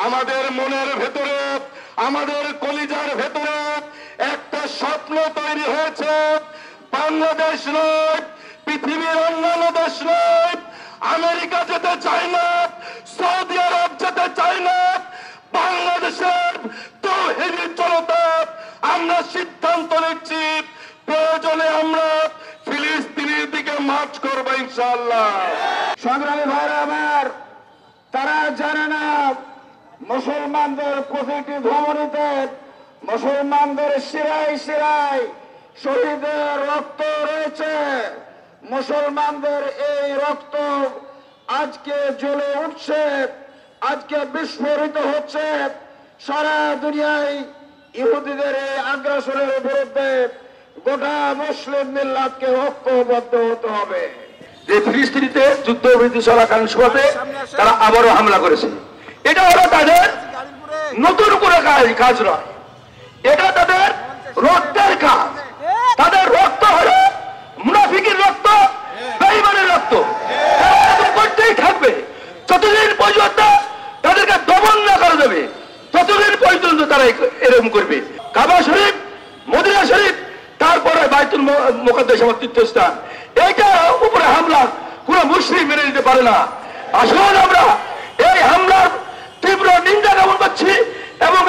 আমাদের মনের ভেতরে, আমাদের কলিজার ভেতরে একটা স্বপ্ন তৈরি হয়েছে। বাংলাদেশ নয়, পৃথিবীর অন্যান্য দেশ নয়, আমেরিকা যেতে চায় না, সৌদি আরব যেতে চায় না, বাংলাদেশের তৌহিদি জনতা আমরা সিদ্ধান্ত নিচ্ছি প্রয়োজনে আমরা ফিলিস্তিনের দিকে মার্চ করবো ইনশাআল্লাহ। সংগ্রামী ভাইরা আমার, তারা জানে না মুসলমানদের প্রতিটি ধমনীতে, মুসলমানদের শিরায় শিরায় শহীদের রক্ত রয়েছে। মুসলমানদের এই রক্ত আজকে জ্বলে উঠছে, আজকে বিস্ফোরিত হচ্ছে। সারা দুনিয়ায় ইহুদিদের এই আগ্রাসনের বিরুদ্ধে গোটা মুসলিম মিল্লাতকে ঐক্যবদ্ধ হতে হবে। যে ফিলিস্তিনিতে যুদ্ধবিরতি চলাকালীন সময়ে তারা আবারও হামলা করেছে, এটা হলো তাদের নতুন করে কাজ নয়, এটা তাদের রক্তের কাজ। তাদের রক্ত হলো মুনাফিকের রক্ত, বেঈমানের রক্ত। তারা এরকম করতেই থাকবে যতদিন পর্যন্ত তাদেরকে দমন না করা যাবে, ততদিন পর্যন্ত তারা এরকম করবে। কাবা শরীফ, মদিনা শরীফ, তারপরে বাইতুল মুকাদ্দাস আমার তীর্থস্থান, এইটা উপরে হামলা কোন মুসলিম মেনে নিতে পারে না। আসলে আমরা এই হামলার তীব্র নিন্দা জ্ঞাপন করছি এবং